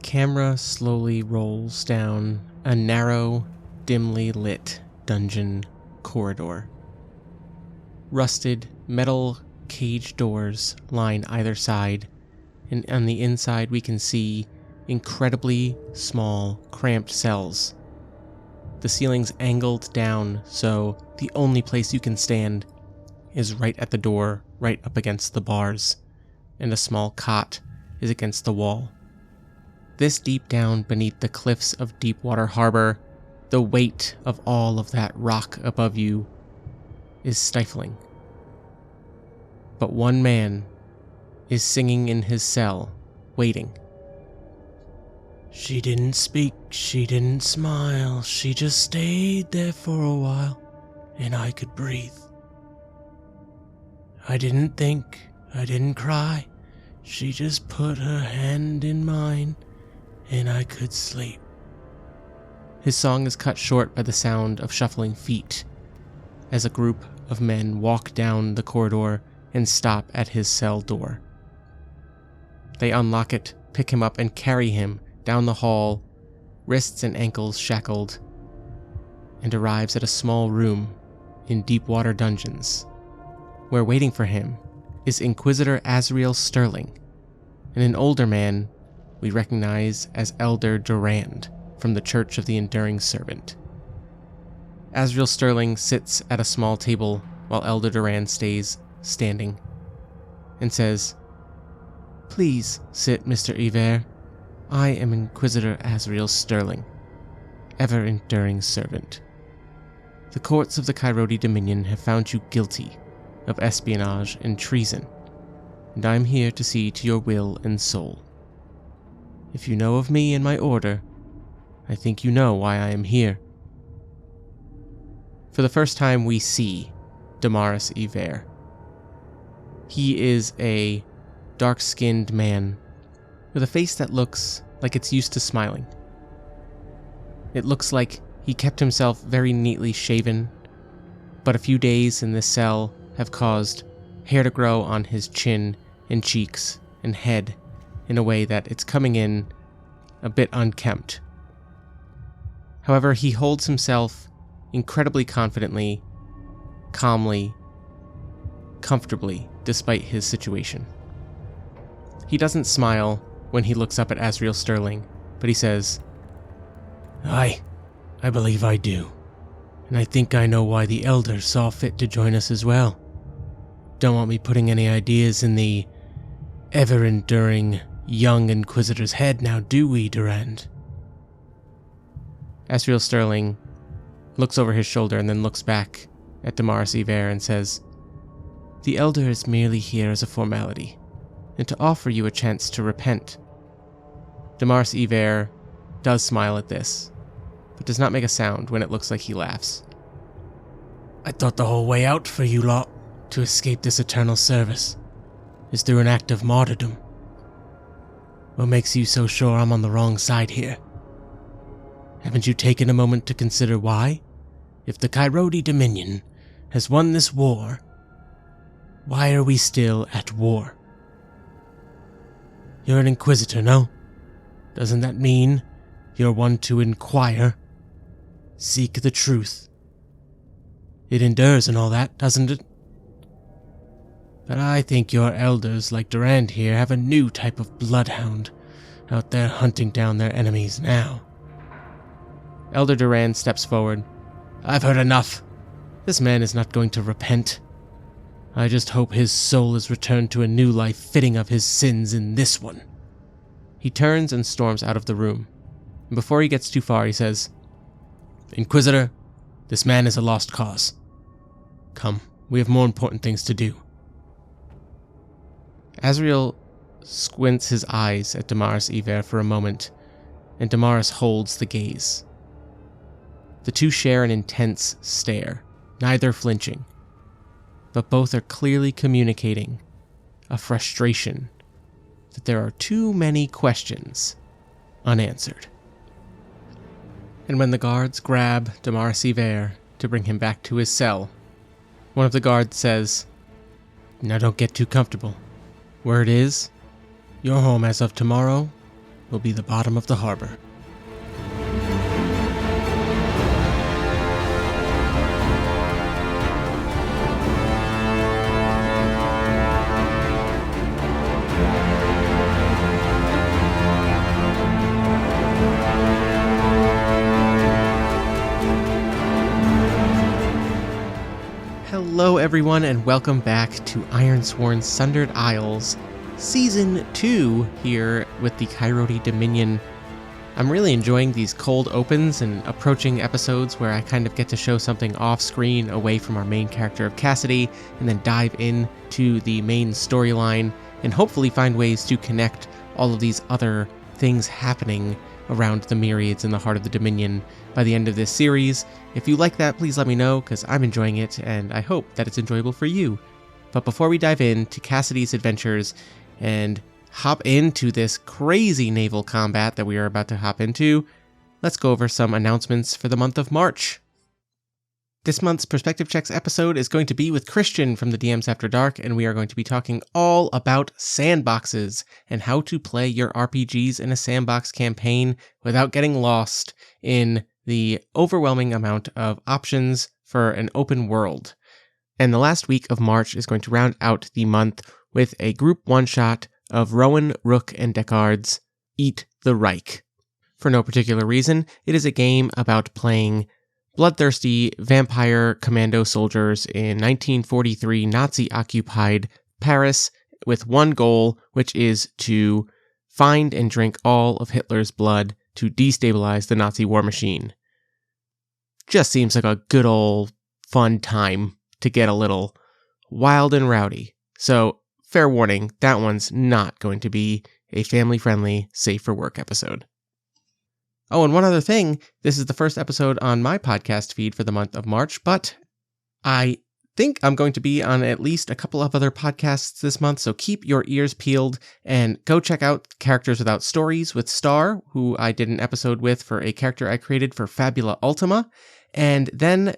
camera slowly rolls down a narrow, dimly lit dungeon corridor. Rusted metal cage doors line either side, and on the inside we can see incredibly small, cramped cells. The ceiling's angled down, so the only place you can stand is right at the door, right up against the bars, and a small cot is against the wall. This deep down beneath the cliffs of Deepwater Harbor, the weight of all of that rock above you is stifling. But one man is singing in his cell, waiting. She didn't speak, she didn't smile, she just stayed there for a while, and I could breathe. I didn't think, I didn't cry, she just put her hand in mine, and I could sleep. His song is cut short by the sound of shuffling feet, as a group of men walk down the corridor and stop at his cell door. They unlock it, pick him up, and carry him down the hall, wrists and ankles shackled, and arrives at a small room in Deepwater Dungeons, where waiting for him is Inquisitor Azriel Sterling, and an older man we recognize as Elder Durand from the Church of the Enduring Servant. Azriel Sterling sits at a small table while Elder Durand stays standing, and says, "Please sit, Mr. Iver. I am Inquisitor Azriel Sterling, ever-enduring servant. The courts of the Coyote Dominion have found you guilty of espionage and treason, and I am here to see to your will and soul. If you know of me and my order, I think you know why I am here." For the first time we see Damaris Iver. He is a dark-skinned man with a face that looks like it's used to smiling. It looks like he kept himself very neatly shaven, but a few days in this cell have caused hair to grow on his chin and cheeks and head in a way that it's coming in a bit unkempt. However, he holds himself incredibly confidently, calmly, comfortably, despite his situation. He doesn't smile when he looks up at Azriel Sterling, but he says, I believe I do, and I think I know why the elders saw fit to join us as well. Don't want me putting any ideas in the ever-enduring young Inquisitor's head now, do we, Durand? Azriel Sterling looks over his shoulder and then looks back at Damaris Iver and says, "The Elder is merely here as a formality, and to offer you a chance to repent." Damaris Iver does smile at this, but does not make a sound when it looks like he laughs. I thought the whole way out for you lot to escape this eternal service is through an act of martyrdom. What makes you so sure I'm on the wrong side here? Haven't you taken a moment to consider why, if the Coyote Dominion has won this war, why are we still at war? You're an Inquisitor, no? Doesn't that mean you're one to inquire? Seek the truth. It endures and all that, doesn't it? But I think your elders like Durand here have a new type of bloodhound out there hunting down their enemies now. Elder Durand steps forward. I've heard enough. This man is not going to repent. I just hope his soul is returned to a new life fitting of his sins in this one. He turns and storms out of the room. And before he gets too far, he says, Inquisitor, this man is a lost cause. Come, we have more important things to do. Azriel squints his eyes at Damaris Iver for a moment, and Damaris holds the gaze. The two share an intense stare, neither flinching, but both are clearly communicating a frustration that there are too many questions unanswered. And when the guards grab Damaris Iver to bring him back to his cell, one of the guards says, "Now don't get too comfortable. Word is, you're home as of tomorrow, will be the bottom of the harbor. Hello everyone and welcome back to Ironsworn Sundered Isles, Season 2 here with the Coyote Dominion. I'm really enjoying these cold opens and approaching episodes where I kind of get to show something off-screen away from our main character of Cassidy and then dive into the main storyline and hopefully find ways to connect all of these other things happening around the myriads in the heart of the Dominion by the end of this series. If you like that, please let me know, because I'm enjoying it, and I hope that it's enjoyable for you. But before we dive into Cassidy's adventures and hop into this crazy naval combat that we are about to hop into, let's go over some announcements for the month of March. This month's Perspective Checks episode is going to be with Christian from the DMs After Dark, and we are going to be talking all about sandboxes and how to play your RPGs in a sandbox campaign without getting lost in the overwhelming amount of options for an open world. And the last week of March is going to round out the month with a group one-shot of Rowan, Rook, and Deckard's Eat the Reich. For no particular reason, it is a game about playing bloodthirsty vampire commando soldiers in 1943 Nazi-occupied Paris with one goal, which is to find and drink all of Hitler's blood to destabilize the Nazi war machine. Just seems like a good old fun time to get a little wild and rowdy. So, fair warning, that one's not going to be a family-friendly, safe-for-work episode. Oh, and one other thing, this is the first episode on my podcast feed for the month of March, but I think I'm going to be on at least a couple of other podcasts this month, so keep your ears peeled and go check out Characters Without Stories with Star, who I did an episode with for a character I created for Fabula Ultima. And then,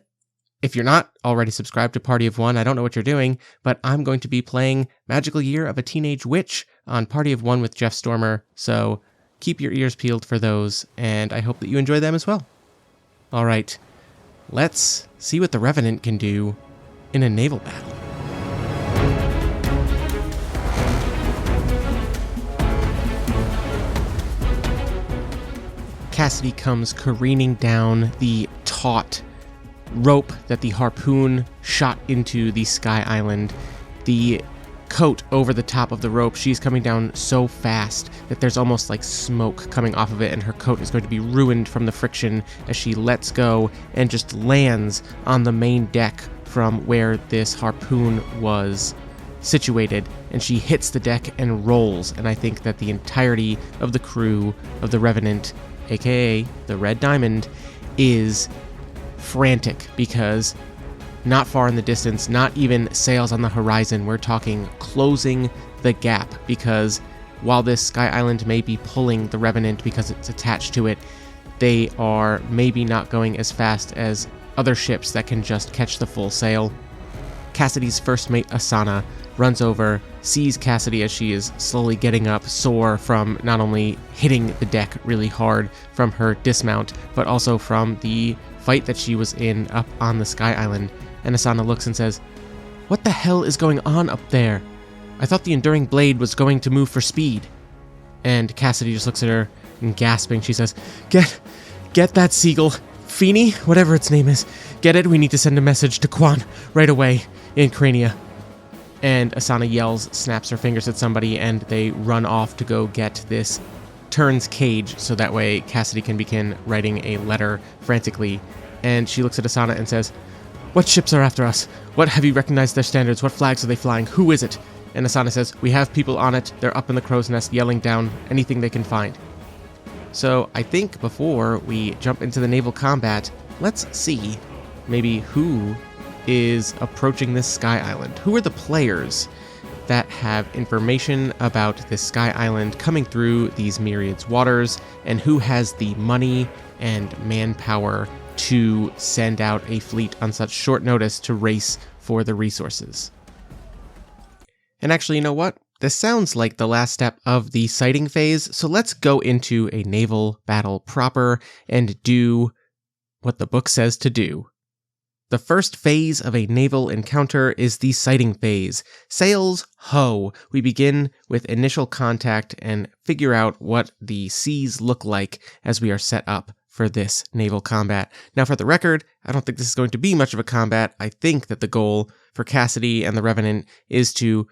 if you're not already subscribed to Party of One, I don't know what you're doing, but I'm going to be playing Magical Year of a Teenage Witch on Party of One with Jeff Stormer, so keep your ears peeled for those, and I hope that you enjoy them as well. All right, let's see what the Revenant can do in a naval battle. Cassidy comes careening down the taut rope that the harpoon shot into the Sky Island. The coat over the top of the rope, she's coming down so fast that there's almost like smoke coming off of it, and her coat is going to be ruined from the friction as she lets go and just lands on the main deck from where this harpoon was situated, and she hits the deck and rolls. And I think that the entirety of the crew of the Revenant, aka the Red Diamond, is frantic because not far in the distance, not even sails on the horizon, we're talking closing the gap, because while this Sky Island may be pulling the Revenant because it's attached to it, they are maybe not going as fast as other ships that can just catch the full sail. Cassidy's first mate, Asana, runs over, sees Cassidy as she is slowly getting up, sore from not only hitting the deck really hard from her dismount, but also from the fight that she was in up on the Sky Island. And Asana looks and says, "What the hell is going on up there? I thought the Enduring Blade was going to move for speed." And Cassidy just looks at her and gasping, she says, Get that seagull. Feeney, whatever its name is. Get it, we need to send a message to Quon right away in Crania." And Asana yells, snaps her fingers at somebody, and they run off to go get this Turn's cage so that way Cassidy can begin writing a letter frantically. And she looks at Asana and says, "What ships are after us? What, have you recognized their standards? What flags are they flying? Who is it?" And Asana says, "We have people on it. They're up in the crow's nest yelling down anything they can find." So I think before we jump into the naval combat, let's see maybe who is approaching this Sky Island. Who are the players that have information about this Sky Island coming through these myriads waters, and who has the money and manpower to send out a fleet on such short notice to race for the resources. And actually, you know what? this sounds like the last step of the sighting phase, so let's go into a naval battle proper and do what the book says to do. The first phase of a naval encounter is the sighting phase. Sails ho! We begin with initial contact and figure out what the seas look like as we are set up for this naval combat. Now, for the record, I don't think this is going to be much of a combat. I think that the goal for Cassidy and the Revenant is to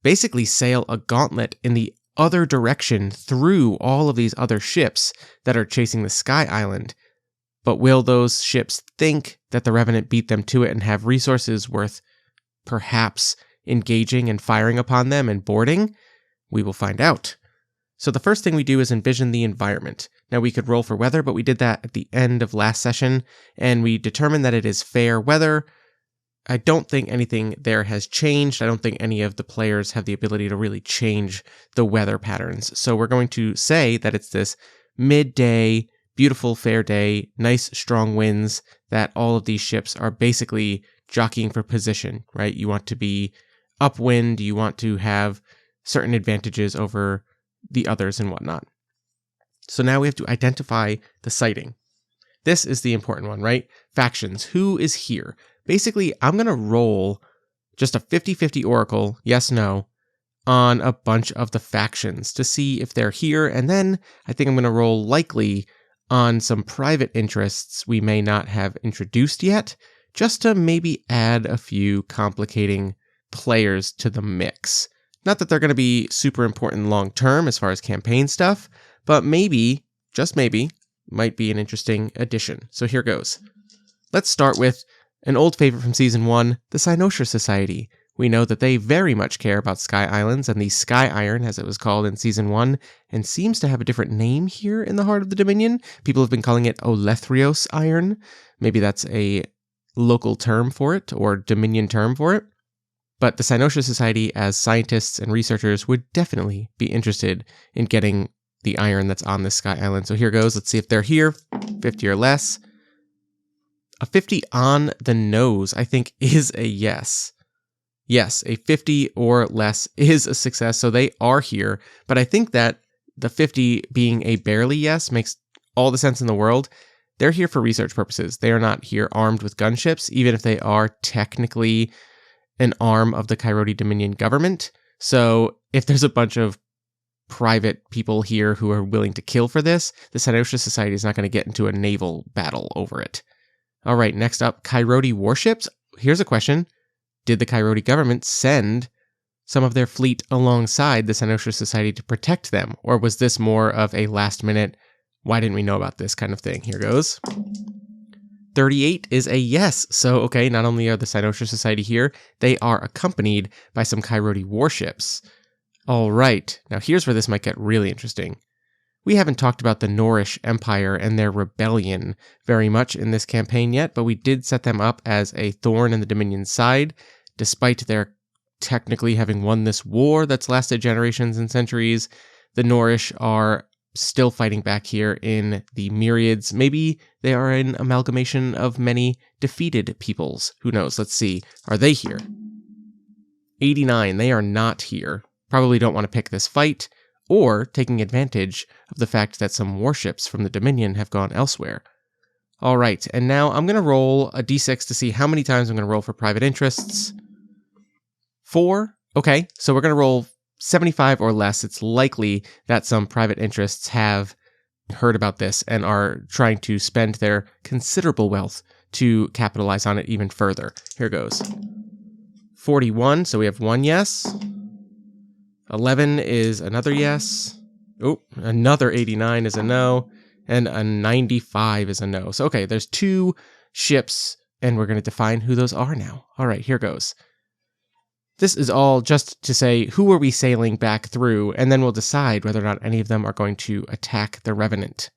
basically sail a gauntlet in the other direction through all of these other ships that are chasing the Sky Island. But will those ships think that the Revenant beat them to it and have resources worth perhaps engaging and firing upon them and boarding? We will find out. So the first thing we do is envision the environment. Now, we could roll for weather, but we did that at the end of last session, and we determined that it is fair weather. I don't think anything there has changed. I don't think any of the players have the ability to really change the weather patterns. So we're going to say that it's this midday, beautiful, fair day, nice, strong winds, that all of these ships are basically jockeying for position, right? You want to be upwind, you want to have certain advantages over the others and whatnot. So now we have to identify the sighting. This is the important one, right? Factions. Who is here? Basically, I'm going to roll just a 50-50 oracle, yes, no, on a bunch of the factions to see if they're here. And then I think I'm going to roll likely on some private interests we may not have introduced yet, just to maybe add a few complicating players to the mix. Not that they're going to be super important long-term as far as campaign stuff, but maybe, just maybe, might be an interesting addition. So here goes. Let's start with an old favorite from Season 1, the Cynosure Society. We know that they very much care about Sky Islands and the Sky Iron, as it was called in Season 1, and seems to have a different name here in the heart of the Dominion. People have been calling it oléthrios iron. Maybe that's a local term for it, or Dominion term for it. But the Cynosure Society, as scientists and researchers, would definitely be interested in getting the iron that's on this Sky Island. So here goes. Let's see if they're here. 50 or less. A 50 on the nose, I think, is a yes. Yes, a 50 or less is a success, so they are here. But I think that the 50 being a barely yes makes all the sense in the world. They're here for research purposes. They are not here armed with gunships, even if they are technically an arm of the Coyote Dominion government. So if there's a bunch of private people here who are willing to kill for this, the Cynosure Society is not going to get into a naval battle over it. All right, next up, Coyote warships. Here's a question. Did the Coyote government send some of their fleet alongside the Cynosure Society to protect them? Or was this more of a last minute, why didn't we know about this kind of thing? Here goes. 38 is a yes. So, okay, not only are the Cynosure Society here, they are accompanied by some Coyote warships. All right, now here's where this might get really interesting. We haven't talked about the Norrish Empire and their rebellion very much in this campaign yet, but we did set them up as a thorn in the Dominion's side, despite their technically having won this war that's lasted generations and centuries. The Norrish are still fighting back here in the myriads. Maybe they are an amalgamation of many defeated peoples. Who knows? Let's see. Are they here? 89. They are not here. Probably don't want to pick this fight, or taking advantage of the fact that some warships from the Dominion have gone elsewhere. All right, and now I'm going to roll a d6 to see how many times I'm going to roll for private interests. 4. Okay, so we're going to roll 75 or less. It's likely that some private interests have heard about this and are trying to spend their considerable wealth to capitalize on it even further. Here goes. 41, so we have 1 yes. 11 is another yes. Oh, another 89 is a no. And a 95 is a no. So, okay, there's 2 ships, and we're going to define who those are now. All right, here goes. This is all just to say, who are we sailing back through, and then we'll decide whether or not any of them are going to attack the Revenant.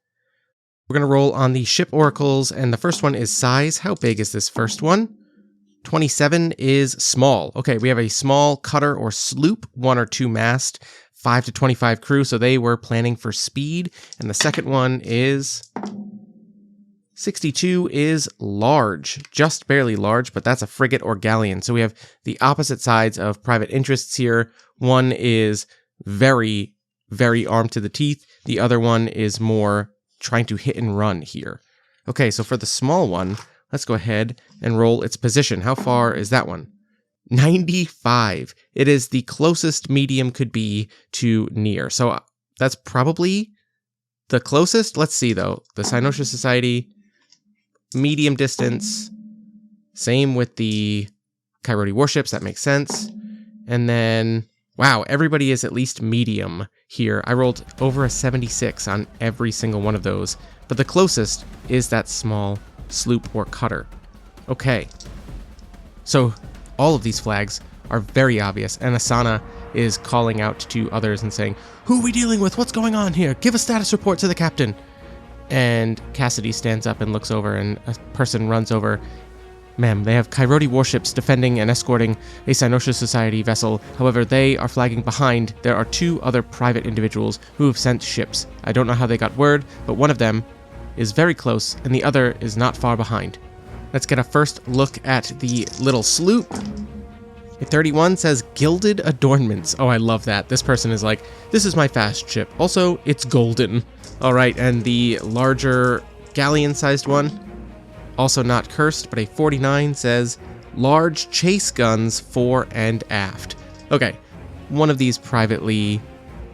We're going to roll on the ship oracles, and the first one is size. How big is this first one? 27 is small. Okay, we have a small cutter or sloop, 1 or 2 mast, 5 to 25 crew, so they were planning for speed. And the second one is 62 is large, just barely large, but that's a frigate or galleon. So we have the opposite sides of private interests here. One is very, very armed to the teeth. The other one is more trying to hit and run here. Okay, so for the small one, let's go ahead and roll its position. How far is that one? 95. It is the closest medium could be to near. So that's probably the closest. Let's see, though. The Cynosure Society, medium distance. Same with the Coyote warships. That makes sense. And then, wow, everybody is at least medium here. I rolled over a 76 on every single one of those. But the closest is that small sloop or cutter. Okay. So all of these flags are very obvious, and Asana is calling out to others and saying, "Who are we dealing with? What's going on here? Give a status report to the captain." And Cassidy stands up and looks over, and a person runs over. "Ma'am, they have Coyote warships defending and escorting a Cynosure Society vessel. However, they are flagging behind. There are 2 other private individuals who have sent ships. I don't know how they got word, but one of them is very close, and the other is not far behind." Let's get a first look at the little sloop. A 31 says gilded adornments. Oh, I love that. This person is like, "This is my fast ship. Also, it's golden." All right, and the larger galleon-sized one, also not cursed, but a 49 says large chase guns fore and aft. Okay, one of these privately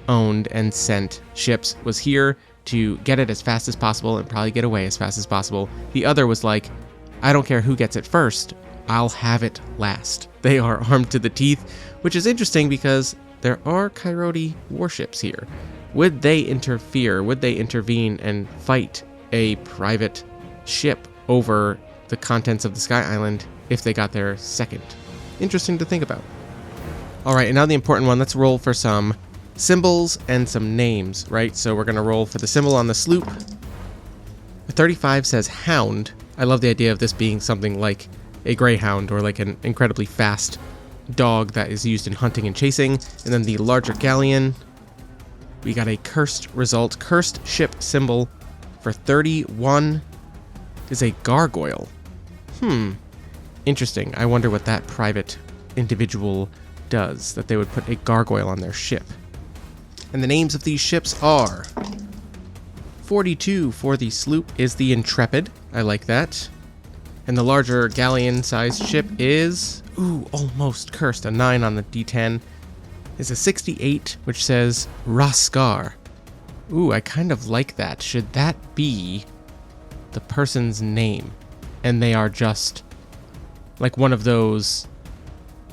owned and sent ships was here to get it as fast as possible and probably get away as fast as possible. The other was like, "I don't care who gets it first, I'll have it last." They are armed to the teeth, which is interesting because there are Coyote warships here. Would they interfere? Would they intervene and fight a private ship over the contents of the Sky Island if they got there second? Interesting to think about. All right, and now the important one. Let's roll for some symbols and some names, right? So we're going to roll for the symbol on the sloop. The 35 says hound. I love the idea of this being something like a greyhound or like an incredibly fast dog that is used in hunting and chasing. And then the larger galleon, we got a cursed result. Cursed ship symbol for 31 is a gargoyle. Interesting. I wonder what that private individual does, that they would put a gargoyle on their ship. And the names of these ships are 42 for the sloop is the Intrepid. I like that. And the larger galleon-sized ship is, almost cursed. A 9 on the D10 is a 68, which says Raskar. I kind of like that. Should that be the person's name? And they are just like one of those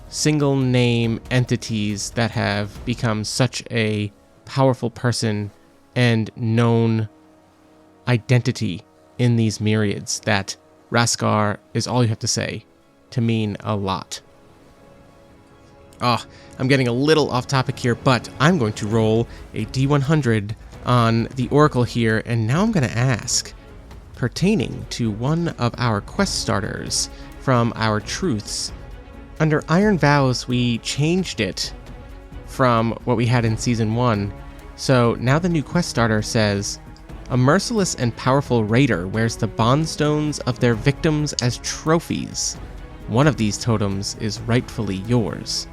single name entities that have become such a powerful person and known identity in these myriads that Raskar is all you have to say to mean a lot. I'm getting a little off topic here, but I'm going to roll a D100 on the Oracle here, and now I'm going to ask, pertaining to one of our quest starters from our truths. Under Iron Vows, we changed it from what we had in Season 1, so now the new quest starter says, "A merciless and powerful raider wears the bondstones of their victims as trophies. One of these totems is rightfully yours.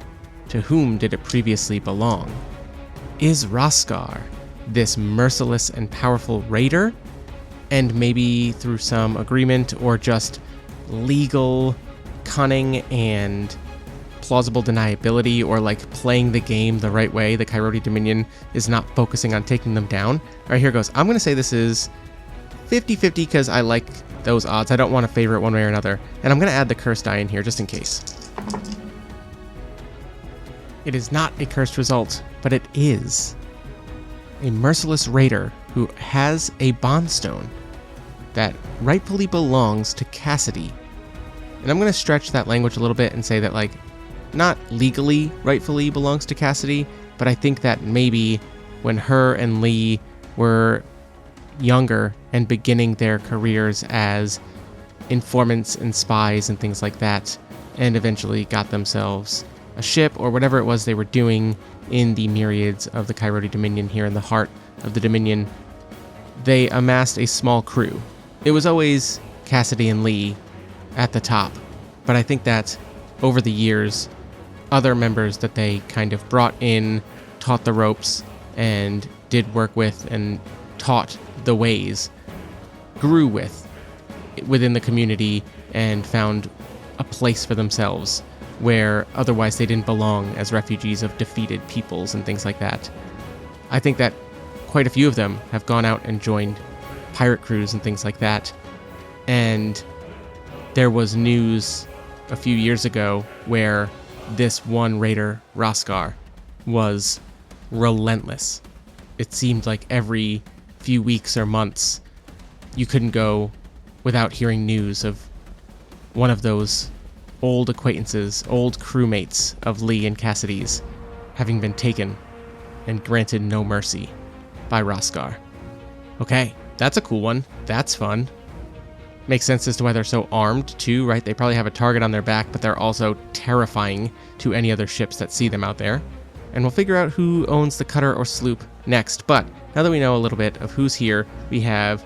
To whom did it previously belong? Is Raskar this merciless and powerful raider? And maybe through some agreement or just legal cunning and plausible deniability, or like playing the game the right way, the Coyote Dominion is not focusing on taking them down." All right, here goes. I'm going to say this is 50-50 because I like those odds. I don't want to favor it one way or another. And I'm going to add the cursed die in here just in case. It is not a cursed result, but it is a merciless raider who has a bondstone that rightfully belongs to Cassidy. And I'm going to stretch that language a little bit and say that, like, not legally rightfully belongs to Cassidy, but I think that maybe when her and Lee were younger and beginning their careers as informants and spies and things like that, and eventually got themselves a ship or whatever it was they were doing in the myriads of the Coyote Dominion here in the heart of the Dominion, they amassed a small crew. it was always Cassidy and Lee at the top, but I think that over the years, other members that they kind of brought in, taught the ropes, and did work with and taught the ways, grew within the community and found a place for themselves where otherwise they didn't belong as refugees of defeated peoples and things like that. I think that quite a few of them have gone out and joined pirate crews and things like that. And there was news a few years ago where this one raider, Roskar, was relentless. It seemed like every few weeks or months you couldn't go without hearing news of one of those old acquaintances, old crewmates of Lee and Cassidy's, having been taken and granted no mercy by Roskar. Okay, that's a cool one. That's fun. Makes sense as to why they're so armed too, right? They probably have a target on their back, but they're also terrifying to any other ships that see them out there. And we'll figure out who owns the cutter or sloop next. But now that we know a little bit of who's here, we have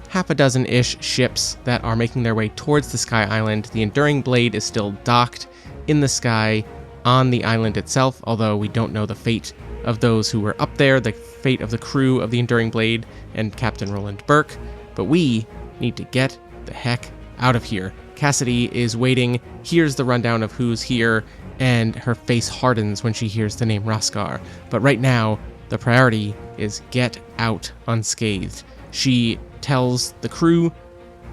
half a dozen-ish ships that are making their way towards the Sky Island. The Enduring Blade is still docked in the sky on the island itself, although we don't know the fate of those who were up there, the fate of the crew of the Enduring Blade and Captain Roland Burke. But we need to get the heck out of here. Cassidy is waiting, hears the rundown of who's here, and her face hardens when she hears the name Roskar. But right now, the priority is get out unscathed. She tells the crew,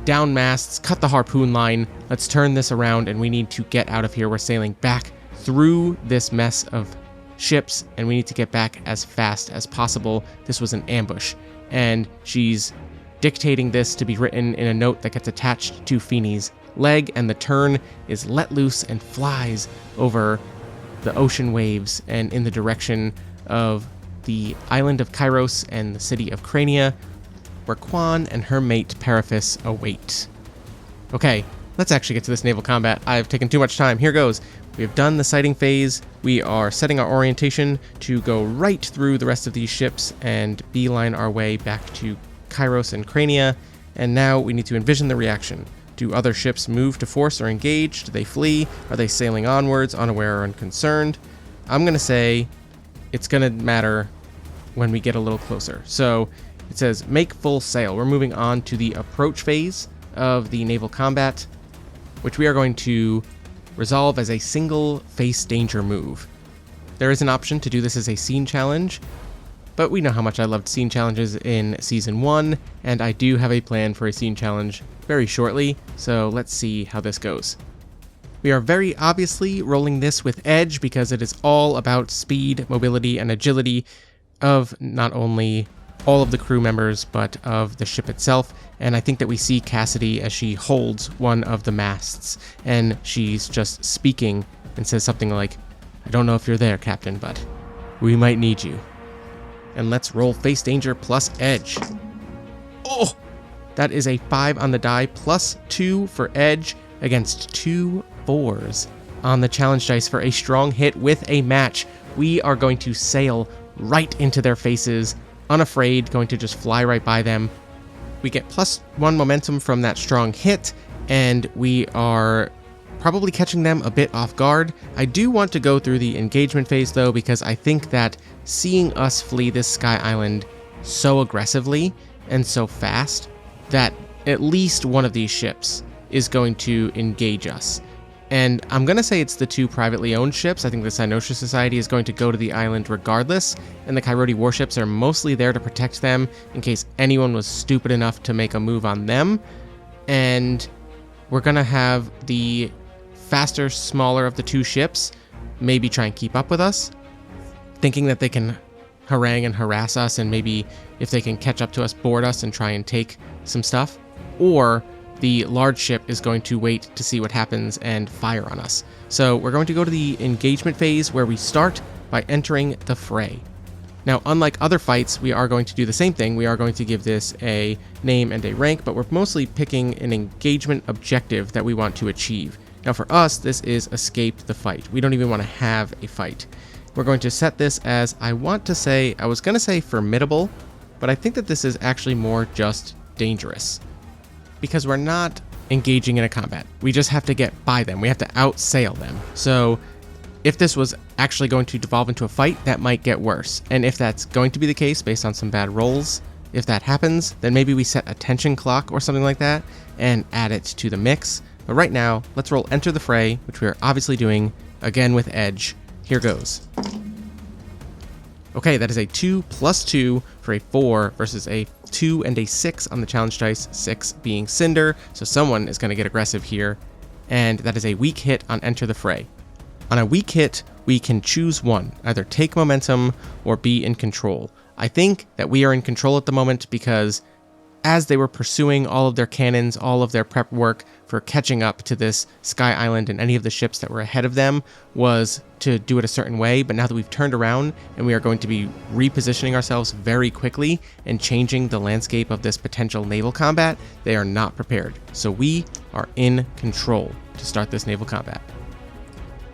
down masts, cut the harpoon line, let's turn this around and we need to get out of here. We're sailing back through this mess of ships and we need to get back as fast as possible. This was an ambush. And she's dictating this to be written in a note that gets attached to Feeney's leg, and the turn is let loose and flies over the ocean waves and in the direction of the island of Kairos and the city of Crania, where Quon and her mate Periphas await. Okay, let's actually get to this naval combat. I've taken too much time. Here goes. We have done the sighting phase. We are setting our orientation to go right through the rest of these ships and beeline our way back to Kairos and Crania. And now we need to envision the reaction. Do other ships move to force or engage? Do they flee? Are they sailing onwards, unaware or unconcerned? I'm going to say it's going to matter when we get a little closer. So it says make full sail. We're moving on to the approach phase of the naval combat, which we are going to resolve as a single face danger move. There is an option to do this as a scene challenge, but we know how much I loved scene challenges in Season 1, and I do have a plan for a scene challenge very shortly, so let's see how this goes. We are very obviously rolling this with edge because it is all about speed, mobility, and agility of not only all of the crew members, but of the ship itself. And I think that we see Cassidy as she holds one of the masts, and she's just speaking and says something like, "I don't know if you're there, Captain, but we might need you." And let's roll face danger plus edge. Oh! That is a 5 on the die, plus 2 for edge against 2 4s on the challenge dice for a strong hit with a match. We are going to sail right into their faces, unafraid, going to just fly right by them. We get plus 1 momentum from that strong hit, and we are probably catching them a bit off guard. I do want to go through the engagement phase though, because I think that seeing us flee this Sky Island so aggressively and so fast that at least one of these ships is going to engage us. And I'm going to say it's the 2 privately owned ships. I think the Cynosha Society is going to go to the island regardless, and the Coyote warships are mostly there to protect them in case anyone was stupid enough to make a move on them. And we're going to have the faster, smaller of the 2 ships maybe try and keep up with us, thinking that they can harangue and harass us, and maybe if they can catch up to us, board us and try and take some stuff. Or the large ship is going to wait to see what happens and fire on us. So we're going to go to the engagement phase, where we start by entering the fray. Now, unlike other fights, we are going to do the same thing. We are going to give this a name and a rank, but we're mostly picking an engagement objective that we want to achieve. Now for us, this is escape the fight. We don't even want to have a fight. We're going to set this as, I was going to say formidable, but I think that this is actually more just dangerous. because we're not engaging in a combat. We just have to get by them. We have to outsail them. So if this was actually going to devolve into a fight, that might get worse. And if that's going to be the case based on some bad rolls, if that happens, then maybe we set a tension clock or something like that and add it to the mix. But right now, let's roll Enter the Fray, which we are obviously doing, again with Edge. Here goes. Okay, that is a 2 + 2 for a 4 versus a 2 and a 6 on the challenge dice, 6 being Cinder, so someone is going to get aggressive here. And that is a weak hit on Enter the Fray. On a weak hit, we can choose one, either take momentum or be in control. I think that we are in control at the moment because as they were pursuing all of their cannons, all of their prep work for catching up to this Sky Island and any of the ships that were ahead of them was to do it a certain way. But now that we've turned around and we are going to be repositioning ourselves very quickly and changing the landscape of this potential naval combat, they are not prepared. So we are in control to start this naval combat.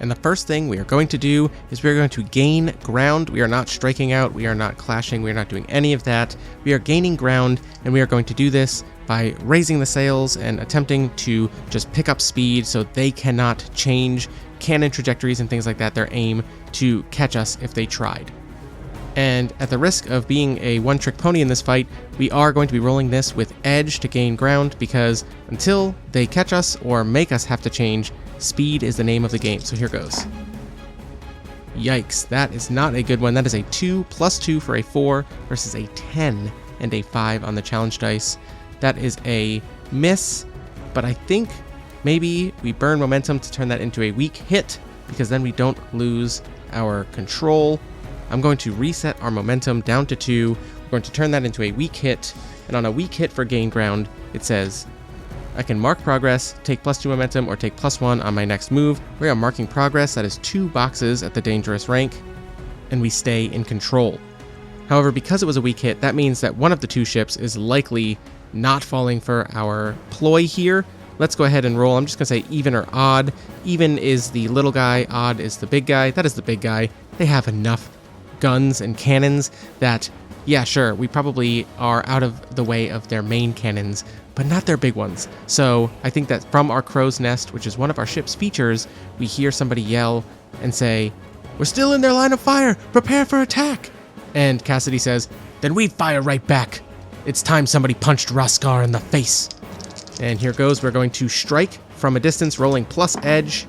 And the first thing we are going to do is we are going to gain ground. We are not striking out, we are not clashing, we are not doing any of that. We are gaining ground, and we are going to do this by raising the sails and attempting to just pick up speed so they cannot change cannon trajectories and things like that, their aim to catch us if they tried. And at the risk of being a one-trick pony in this fight, we are going to be rolling this with Edge to gain ground, because until they catch us or make us have to change, speed is the name of the game. So here goes. Yikes, that is not a good one. That is a 2 + 2 for a 4 versus a 10 and a 5 on the challenge dice. That is a miss, but I think maybe we burn momentum to turn that into a weak hit, because then we don't lose our control. I'm going to reset our momentum down to 2. We're going to turn that into a weak hit, and on a weak hit for gain ground, it says I can mark progress, take +2 momentum, or take +1 on my next move. We are marking progress. That is 2 boxes at the dangerous rank, and we stay in control. However, because it was a weak hit, that means that one of the 2 ships is likely not falling for our ploy here. Let's go ahead and roll. I'm just going to say even or odd. Even is the little guy, odd is the big guy. That is the big guy. They have enough guns and cannons that, yeah, sure, we probably are out of the way of their main cannons, but not their big ones. So I think that from our crow's nest, which is one of our ship's features, we hear somebody yell and say, "We're still in their line of fire, prepare for attack." And Cassidy says, "Then we fire right back. It's time somebody punched Raskar in the face." And here goes, we're going to strike from a distance, rolling plus Edge.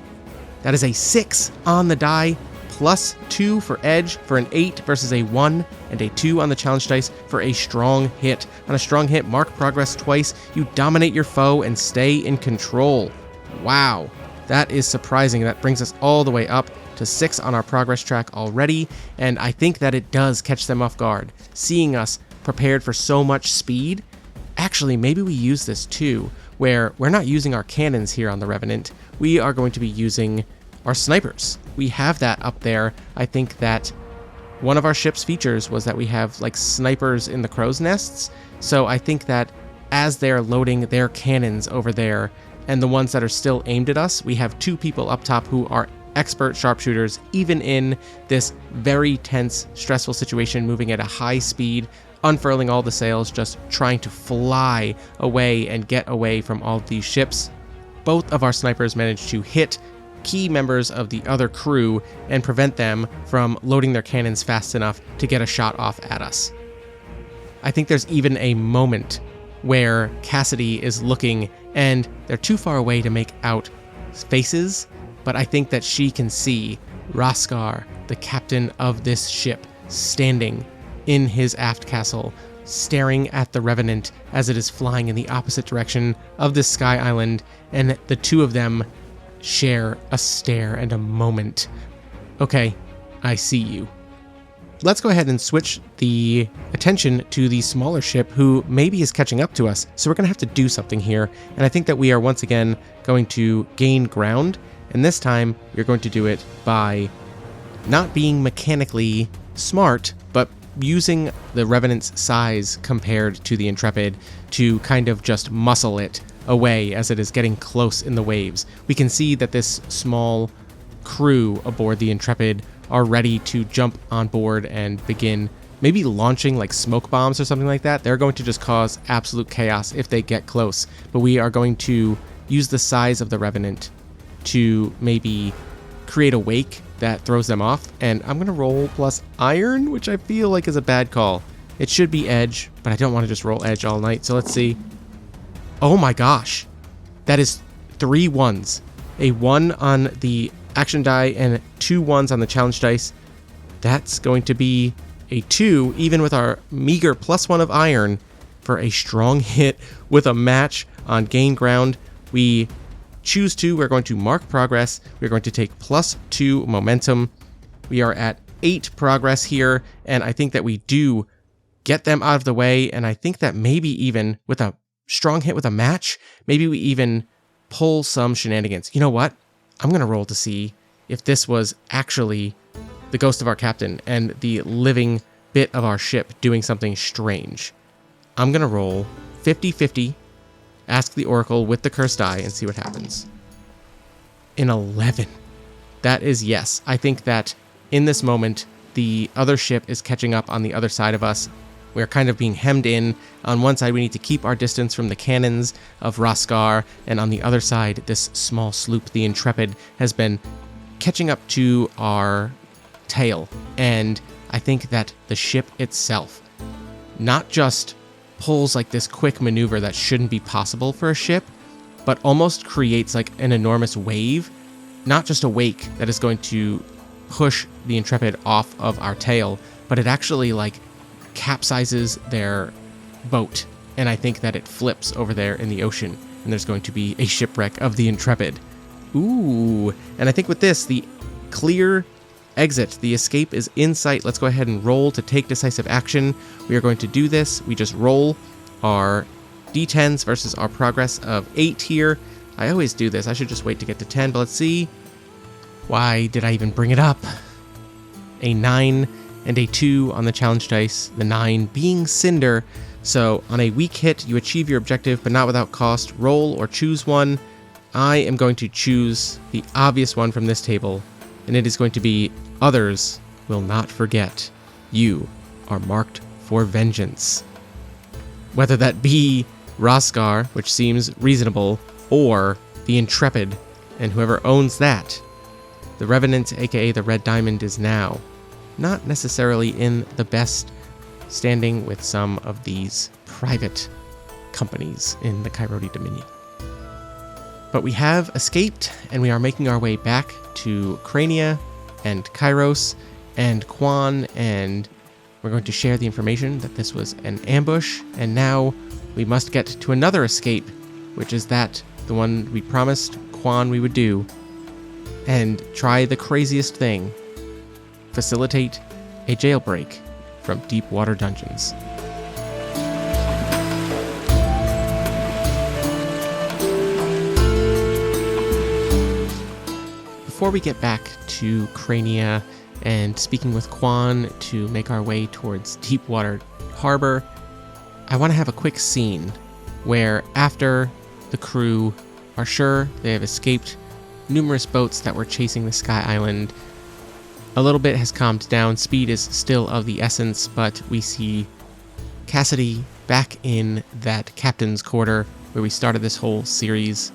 That is a 6 on the die, +2 for Edge for an 8 versus a 1, and a 2 on the challenge dice for a strong hit. On a strong hit, mark progress twice. You dominate your foe and stay in control. Wow, that is surprising. That brings us all the way up to 6 on our progress track already, and I think that it does catch them off guard. Seeing us prepared for so much speed, actually, maybe we use this too, where we're not using our cannons here on the Revenant. We are going to be using our snipers. We have that up there. I think that one of our ship's features was that we have like snipers in the crow's nests. So I think that as they're loading their cannons over there and the ones that are still aimed at us, we have 2 people up top who are expert sharpshooters, even in this very tense, stressful situation, moving at a high speed, unfurling all the sails, just trying to fly away and get away from all of these ships. Both of our snipers managed to hit key members of the other crew and prevent them from loading their cannons fast enough to get a shot off at us. I think there's even a moment where Cassidy is looking and they're too far away to make out faces, but I think that she can see Raskar, the captain of this ship, standing in his aft castle, staring at the Revenant as it is flying in the opposite direction of this Sky Island, and the 2 of them share a stare and a moment. Okay, I see you. Let's go ahead and switch the attention to the smaller ship who maybe is catching up to us. So we're going to have to do something here. And I think that we are once again going to gain ground. And this time we're going to do it by not being mechanically smart, but using the Revenant's size compared to the Intrepid to kind of just muscle it away as it is getting close in the waves. We can see that this small crew aboard the Intrepid are ready to jump on board and begin maybe launching like smoke bombs or something like that. They're going to just cause absolute chaos if they get close. But we are going to use the size of the Revenant to maybe create a wake that throws them off. And I'm going to roll plus iron, which I feel like is a bad call. It should be edge, but I don't want to just roll edge all night. So let's see. Oh my gosh. That is 3 1s. A 1 on the action die and 2 1s on the challenge dice. That's going to be a 2, even with our meager +1 of iron, for a strong hit with a match on gain ground. We choose to. We're going to mark progress. We're going to take +2 momentum. We are at 8 progress here, and I think that we do get them out of the way, and I think that maybe even with a strong hit with a match, maybe we even pull some shenanigans. You know what? I'm going to roll to see if this was actually the ghost of our captain and the living bit of our ship doing something strange. I'm going to roll 50-50, ask the Oracle with the cursed die, and see what happens. An 11. That is yes. I think that in this moment, the other ship is catching up on the other side of us. We're kind of being hemmed in. On one side, we need to keep our distance from the cannons of Raskar, and on the other side, this small sloop, the Intrepid, has been catching up to our tail. And I think that the ship itself not just pulls like this quick maneuver that shouldn't be possible for a ship, but almost creates like an enormous wave, not just a wake that is going to push the Intrepid off of our tail, but it actually like capsizes their boat, and I think that it flips over there in the ocean, and there's going to be a shipwreck of the Intrepid. Ooh, and I think with this, the clear exit, the escape is in sight. Let's go ahead and roll to take decisive action. We are going to do this. We just roll our d10s versus our progress of 8 here. I always do this. I should just wait to get to 10, but let's see. Why did I even bring it up? A 9 and a 2 on the challenge dice, the 9 being Cinder. So on a weak hit, you achieve your objective, but not without cost. Roll or choose one. I am going to choose the obvious one from this table, and it is going to be Others Will Not Forget. You are marked for vengeance. Whether that be Raskar, which seems reasonable, or the Intrepid, and whoever owns that, the Revenant, aka the Red Diamond, is now not necessarily in the best standing with some of these private companies in the Coyote Dominion. But we have escaped, and we are making our way back to Crania and Kairos and Quon, and we're going to share the information that this was an ambush, and now we must get to another escape, which is that, the one we promised Quon we would do, and try the craziest thing: facilitate a jailbreak from Deepwater dungeons. Before we get back to Crania and speaking with Quon to make our way towards Deepwater Harbor, I want to have a quick scene where, after the crew are sure they have escaped numerous boats that were chasing the Sky Island, a little bit has calmed down. Speed is still of the essence, but we see Cassidy back in that captain's quarter where we started this whole series,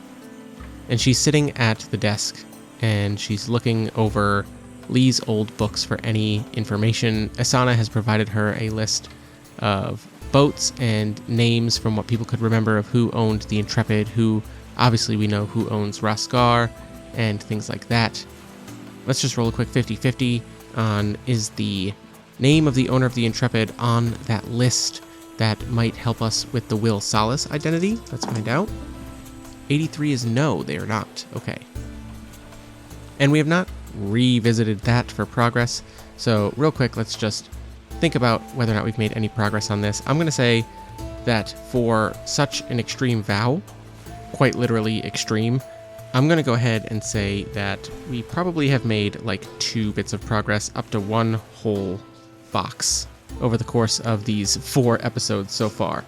and she's sitting at the desk and she's looking over Lee's old books for any information. Asana has provided her a list of boats and names from what people could remember of who owned the Intrepid, who obviously we know who owns Raskar, and things like that. Let's just roll a quick 50-50 on, is the name of the owner of the Intrepid on that list that might help us with the Will Solace identity? Let's find out. 83 is no, they are not. Okay. And we have not revisited that for progress, so real quick, let's just think about whether or not we've made any progress on this. I'm going to say that for such an extreme vow, quite literally extreme, I'm going to go ahead and say that we probably have made like 2 bits of progress up to 1 whole box over the course of these 4 episodes so far.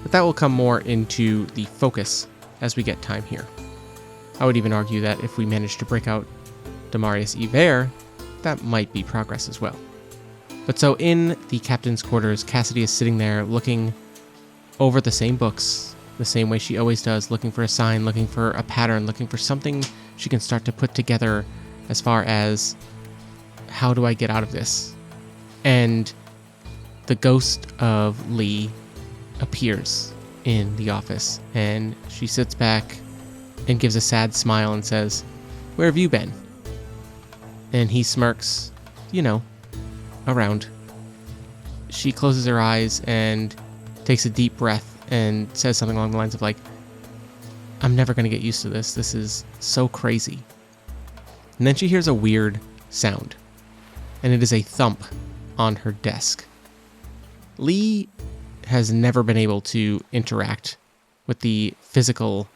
But that will come more into the focus as we get time here. I would even argue that if we manage to break out Damaris Iver, that might be progress as well. But so in the captain's quarters, Cassidy is sitting there looking over the same books, the same way she always does, looking for a sign, looking for a pattern, looking for something she can start to put together as far as how do I get out of this? And the ghost of Lee appears in the office, and she sits back and gives a sad smile and says, "Where have you been?" And he smirks, around. She closes her eyes and takes a deep breath and says something along the lines of "I'm never going to get used to this. This is so crazy." And then she hears a weird sound, and it is a thump on her desk. Lee has never been able to interact with the physical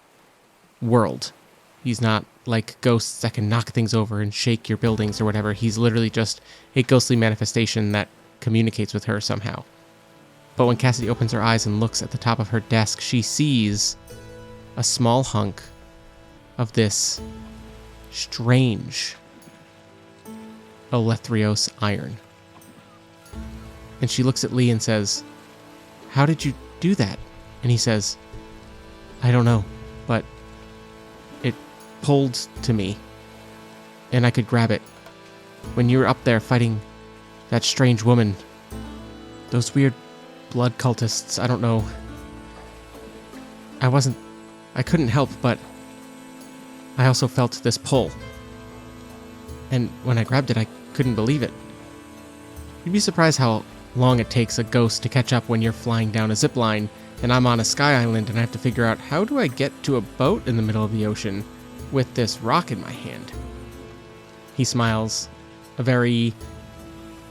world. He's not like ghosts that can knock things over and shake your buildings or whatever. He's literally just a ghostly manifestation that communicates with her somehow. But when Cassidy opens her eyes and looks at the top of her desk, she sees a small hunk of this strange oléthrios iron. And she looks at Lee and says, "How did you do that?" And he says, "I don't know, but it pulled to me, and I could grab it. When you were up there fighting that strange woman, those weird blood cultists, I don't know. I couldn't help, but I also felt this pull. And when I grabbed it, I couldn't believe it. You'd be surprised how long it takes a ghost to catch up when you're flying down a zipline, and I'm on a sky island and I have to figure out how do I get to a boat in the middle of the ocean with this rock in my hand." He smiles, a very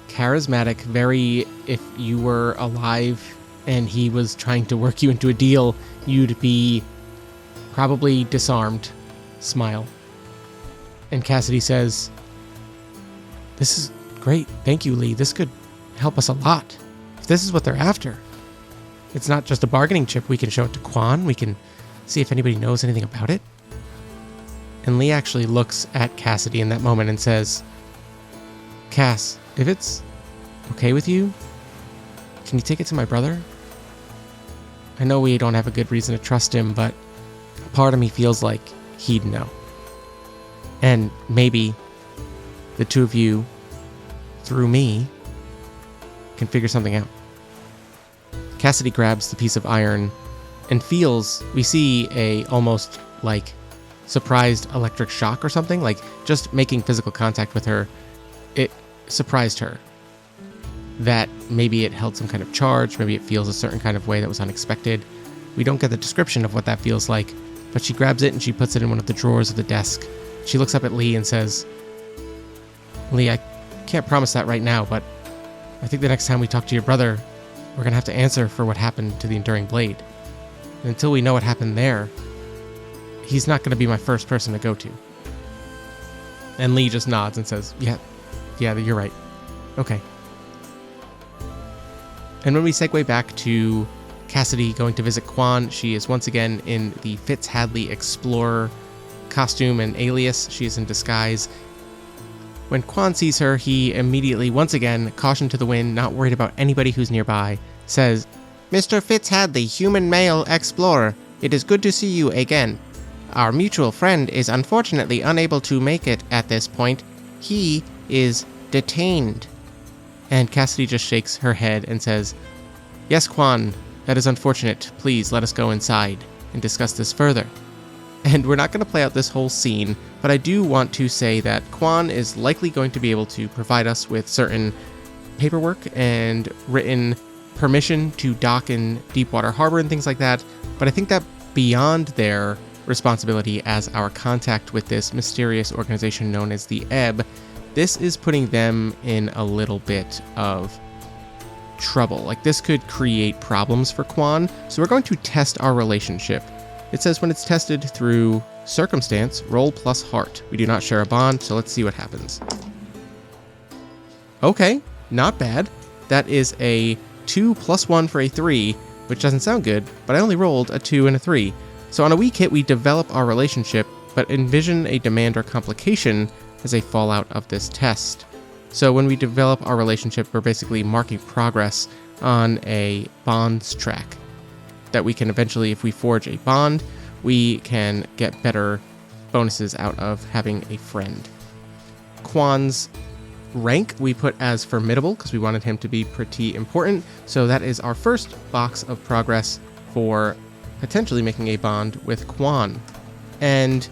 charismatic, very, if you were alive and he was trying to work you into a deal, you'd be probably disarmed smile. And Cassidy says, "This is great. Thank you, Lee. This could help us a lot. If this is what they're after, it's not just a bargaining chip. We can show it to Quon. We can see if anybody knows anything about it." And Lee actually looks at Cassidy in that moment and says, "Cass, if it's okay with you, can you take it to my brother? I know we don't have a good reason to trust him, but a part of me feels like he'd know. And maybe the two of you, through me, can figure something out." Cassidy grabs the piece of iron and we see a almost like surprised electric shock or something, like just making physical contact with her. It surprised her that maybe it held some kind of charge, maybe it feels a certain kind of way that was unexpected. We don't get the description of what that feels like, but she grabs it and she puts it in one of the drawers of the desk. She looks up at Lee and says, "Lee, I can't promise that right now, but I think the next time we talk to your brother, we're going to have to answer for what happened to the Enduring Blade. And until we know what happened there, he's not going to be my first person to go to." And Lee just nods and says, yeah, you're right. Okay. And when we segue back to Cassidy going to visit Quon, she is once again in the Fitzhadley Explorer costume and alias. She is in disguise. When Quon sees her, he immediately, once again, caution to the wind, not worried about anybody who's nearby, says, "Mr. Fitzhadley, human male explorer, it is good to see you again. Our mutual friend is unfortunately unable to make it at this point. He is detained." And Cassidy just shakes her head and says, "Yes, Quon, that is unfortunate. Please let us go inside and discuss this further." And we're not going to play out this whole scene, but I do want to say that Quon is likely going to be able to provide us with certain paperwork and written permission to dock in Deepwater Harbor and things like that, but I think that beyond their responsibility as our contact with this mysterious organization known as the Ebb, this is putting them in a little bit of trouble. Like, this could create problems for Quon, so we're going to test our relationship. It says when it's tested through circumstance, roll plus heart. We do not share a bond, so let's see what happens. Okay, not bad. That is a 2 plus 1 for a 3, which doesn't sound good, but I only rolled a 2 and a 3. So on a weak hit, we develop our relationship, but envision a demand or complication as a fallout of this test. So when we develop our relationship, we're basically marking progress on a bonds track that we can eventually, if we forge a bond, we can get better bonuses out of having a friend. Quon's rank we put as formidable because we wanted him to be pretty important. So that is our first box of progress for potentially making a bond with Quon. And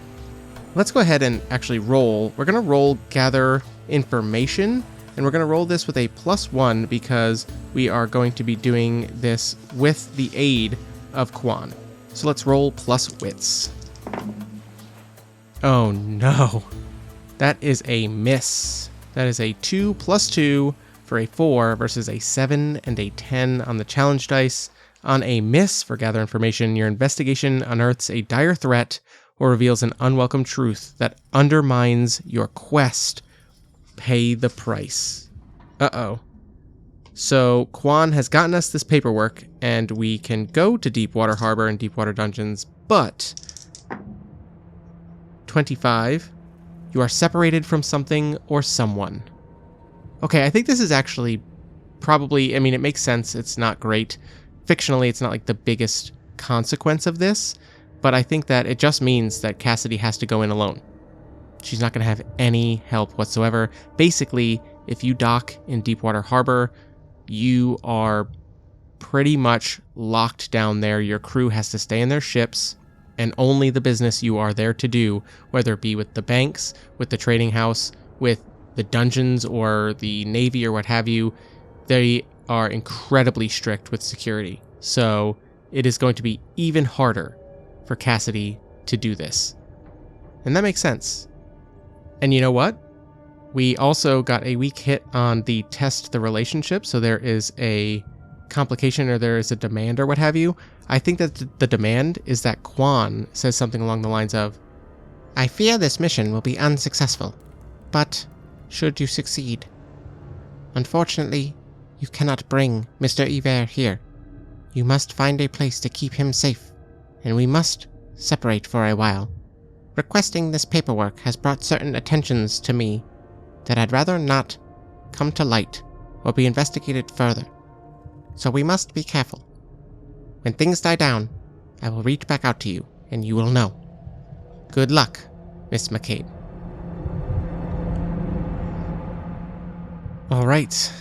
let's go ahead and actually roll. We're going to roll gather information, and we're going to roll this with a +1 because we are going to be doing this with the aid of Quon. So let's roll plus wits. Oh no. That is a miss. That is a 2 + 2 for a 4 versus a 7 and a 10 on the challenge dice. On a miss for gather information, your investigation unearths a dire threat or reveals an unwelcome truth that undermines your quest. Pay the price. Uh-oh. So Quon has gotten us this paperwork, and we can go to Deepwater Harbor and Deepwater Dungeons, but 25, you are separated from something or someone. Okay, I think this is actually probably, I mean, it makes sense. It's not great. Fictionally, it's not like the biggest consequence of this, but I think that it just means that Cassidy has to go in alone. She's not going to have any help whatsoever. Basically, if you dock in Deepwater Harbor, you are pretty much locked down there. Your crew has to stay in their ships, and only the business you are there to do, whether it be with the banks, with the trading house, with the dungeons or the navy or what have you, they are incredibly strict with security. So it is going to be even harder for Cassidy to do this. And that makes sense. And you know what? We also got a weak hit on the test the relationship, so there is a complication or there is a demand or what have you. I think that the demand is that Quon says something along the lines of, "I fear this mission will be unsuccessful, but should you succeed, unfortunately, you cannot bring Mr. Iver here. You must find a place to keep him safe, and we must separate for a while. Requesting this paperwork has brought certain attentions to me that I'd rather not come to light or be investigated further. So we must be careful. When things die down, I will reach back out to you, and you will know. Good luck, Miss McCabe." All right.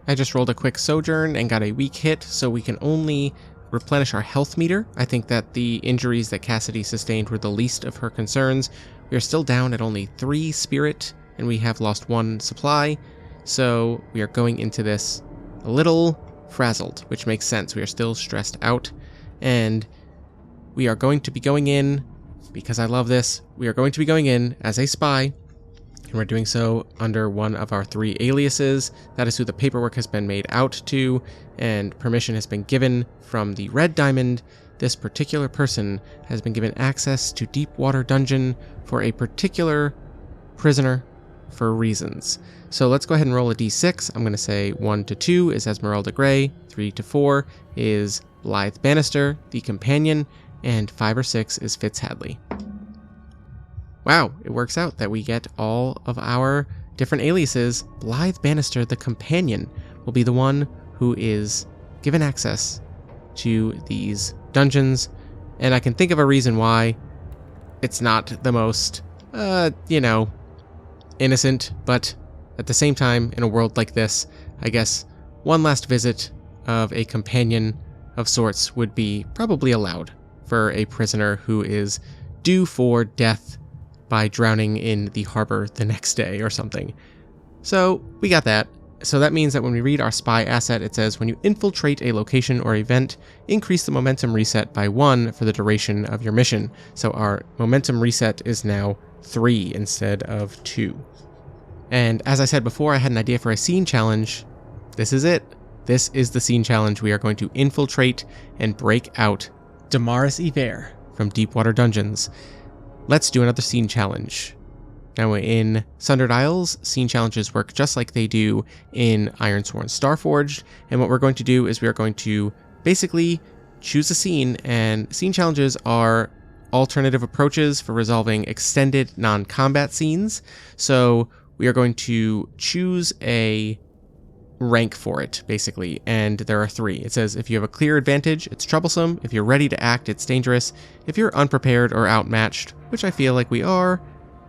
I just rolled a quick sojourn and got a weak hit, so we can only replenish our health meter. I think that the injuries that Cassidy sustained were the least of her concerns. We are still down at only 3 spirit, and we have lost 1 supply, so we are going into this a little frazzled, which makes sense. We are still stressed out, and we are going to be going in, because I love this, we are going to be going in as a spy, and we're doing so under one of our 3 aliases. That is who the paperwork has been made out to, and permission has been given from the Red Diamond. This particular person has been given access to Deepwater Dungeon for a particular prisoner for reasons. So let's go ahead and roll a d6. I'm going to say 1 to 2 is Esmeralda Gray, 3 to 4 is Blythe Bannister, the companion, and 5 or 6 is Fitz Hadley. Wow, it works out that we get all of our different aliases. Blythe Bannister, the companion, will be the one who is given access to these dungeons, and I can think of a reason why. It's not the most, innocent, but at the same time, in a world like this, I guess one last visit of a companion of sorts would be probably allowed for a prisoner who is due for death by drowning in the harbor the next day or something. So we got that. So that means that when we read our spy asset, it says, when you infiltrate a location or event, increase the momentum reset by 1 for the duration of your mission. So our momentum reset is now 3 instead of 2. And as I said before, I had an idea for a scene challenge. This is it. This is the scene challenge. We are going to infiltrate and break out Damaris Iver from Deepwater Dungeons. Let's do another scene challenge. Now in Sundered Isles, scene challenges work just like they do in Ironsworn Starforged, and what we're going to do is we are going to basically choose a scene, and scene challenges are alternative approaches for resolving extended non-combat scenes. So we are going to choose a rank for it, basically, and there are 3. It says if you have a clear advantage, it's troublesome. If you're ready to act, it's dangerous. If you're unprepared or outmatched, which I feel like we are,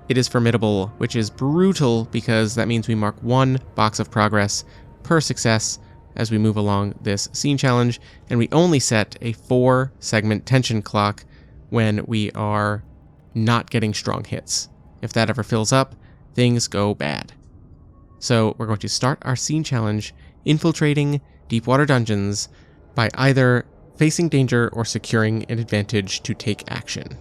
it is formidable, which is brutal because that means we mark 1 box of progress per success as we move along this scene challenge, and we only set a 4-segment tension clock when we are not getting strong hits. If that ever fills up, things go bad. So we're going to start our scene challenge infiltrating Deepwater dungeons by either facing danger or securing an advantage to take action.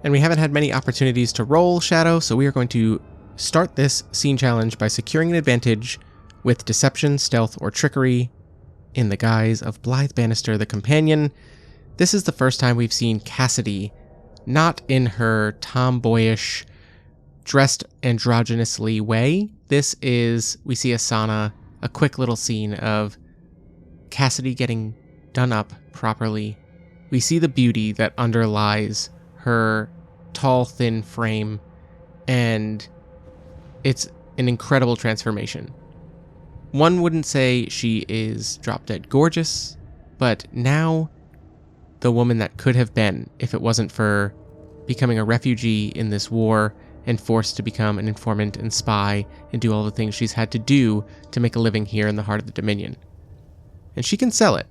And we haven't had many opportunities to roll Shadow, so we are going to start this scene challenge by securing an advantage with deception, stealth, or trickery in the guise of Blythe Bannister, the companion. This is the first time we've seen Cassidy not in her tomboyish, dressed androgynously way. This is, we see Asana, a quick little scene of Cassidy getting done up properly. We see the beauty that underlies her tall, thin frame, and it's an incredible transformation. One wouldn't say she is drop-dead gorgeous, but now the woman that could have been if it wasn't for becoming a refugee in this war and forced to become an informant and spy and do all the things she's had to do to make a living here in the heart of the Dominion. And she can sell it.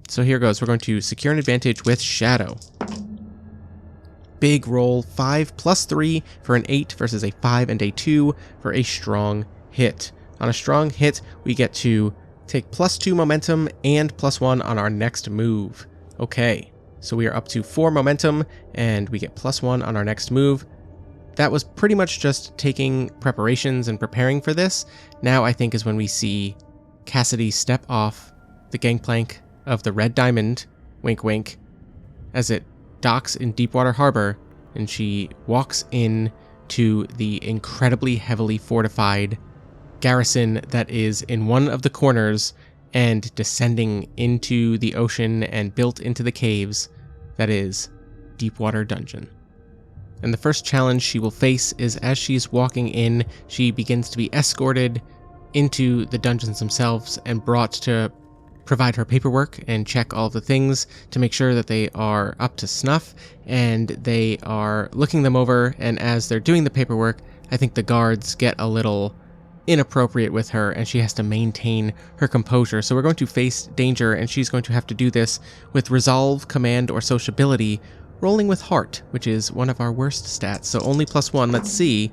So here goes. We're going to secure an advantage with Shadow. Big roll, 5 plus 3 for an 8 versus a 5 and a 2 for a strong hit. On a strong hit, we get to take +2 momentum and +1 on our next move. Okay, so we are up to 4 momentum, and we get +1 on our next move. That was pretty much just taking preparations and preparing for this. Now I think is when we see Cassidy step off the gangplank of the Red Diamond, wink wink, as it docks in Deepwater Harbor, and she walks in to the incredibly heavily fortified garrison that is in one of the corners and descending into the ocean and built into the caves that is Deepwater Dungeon. And the first challenge she will face is as she's walking in, she begins to be escorted into the dungeons themselves and brought to provide her paperwork and check all the things to make sure that they are up to snuff, and they are looking them over, and as they're doing the paperwork, I think the guards get a little inappropriate with her and she has to maintain her composure. So we're going to face danger, and she's going to have to do this with resolve, command, or sociability, rolling with heart, which is one of our worst stats. So only +1. Let's see.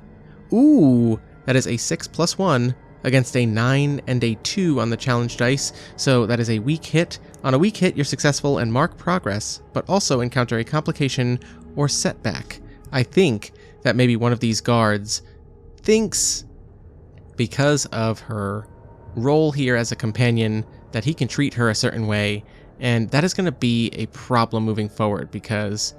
Ooh, that is a 6 + 1 against a 9 and a 2 on the challenge dice. So that is a weak hit. On a weak hit, you're successful and mark progress, but also encounter a complication or setback. I think that maybe one of these guards thinks, because of her role here as a companion, that he can treat her a certain way, and that is going to be a problem moving forward because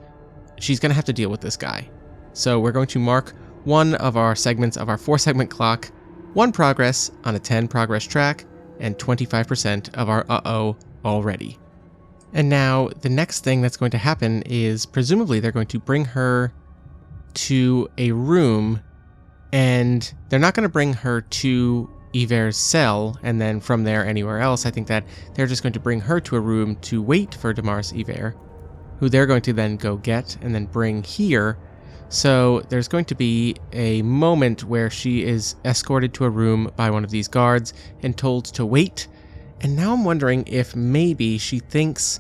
she's going to have to deal with this guy. So we're going to mark one of our segments of our 4-segment clock, 1 progress on a 10 progress track, and 25% of our uh-oh already. And now the next thing that's going to happen is presumably they're going to bring her to a room, and they're not going to bring her to Iver's cell and then from there anywhere else. I think that they're just going to bring her to a room to wait for Damaris Iver, who they're going to then go get and then bring here. So there's going to be a moment where she is escorted to a room by one of these guards and told to wait. And now I'm wondering if maybe she thinks,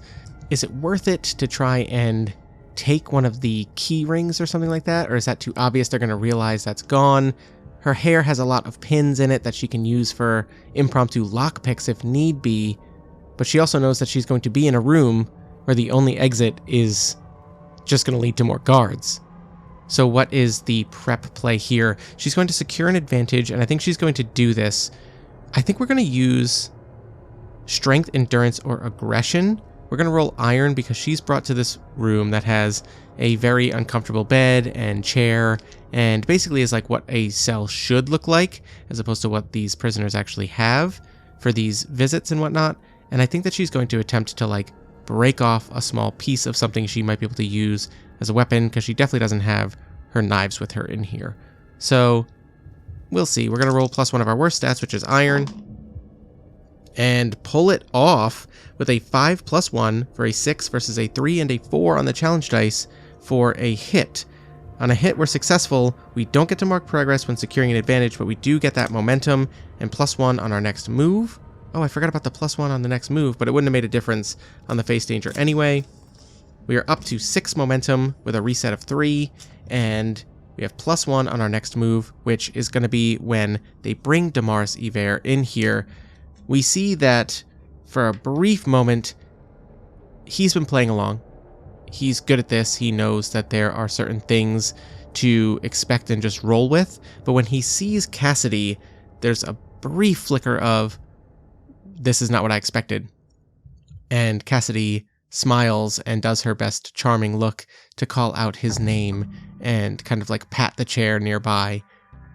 is it worth it to try and take one of the key rings or something like that? Or is that too obvious? They're going to realize that's gone. Her hair has a lot of pins in it that she can use for impromptu lockpicks if need be. But she also knows that she's going to be in a room where the only exit is just going to lead to more guards. So what is the prep play here? She's going to secure an advantage, and I think she's going to do this. I think we're going to use strength, endurance, or aggression. We're going to roll iron because she's brought to this room that has a very uncomfortable bed and chair, and basically is like what a cell should look like, as opposed to what these prisoners actually have for these visits and whatnot. And I think that she's going to attempt to like break off a small piece of something she might be able to use as a weapon, because she definitely doesn't have her knives with her in here. So we'll see. We're going to roll +1 of our worst stats, which is iron, and pull it off with a 5 + 1 for a 6 versus a 3 and a 4 on the challenge dice for a hit. On a hit, we're successful. We don't get to mark progress when securing an advantage, but we do get that momentum and +1 on our next move. Oh, I forgot about the +1 on the next move, but it wouldn't have made a difference on the face danger anyway. We are up to 6 momentum with a reset of 3, and we have +1 on our next move, which is going to be when they bring Damaris Iver in here. We see that for a brief moment, he's been playing along. He's good at this. He knows that there are certain things to expect and just roll with. But when he sees Cassidy, there's a brief flicker of, this is not what I expected. And Cassidy smiles and does her best charming look to call out his name and kind of like pat the chair nearby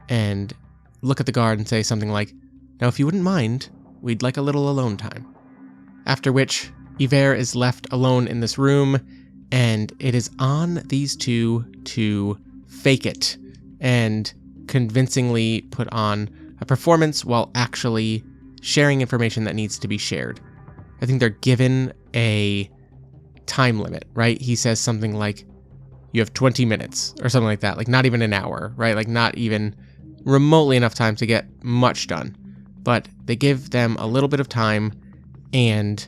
and look at the guard and say something like, "Now, if you wouldn't mind, we'd like a little alone time." After which, Iver is left alone in this room, and it is on these two to fake it and convincingly put on a performance while actually sharing information that needs to be shared. I think they're given a time limit, right? He says something like, you have 20 minutes or something like that, like not even an hour, right? Like not even remotely enough time to get much done. But they give them a little bit of time, and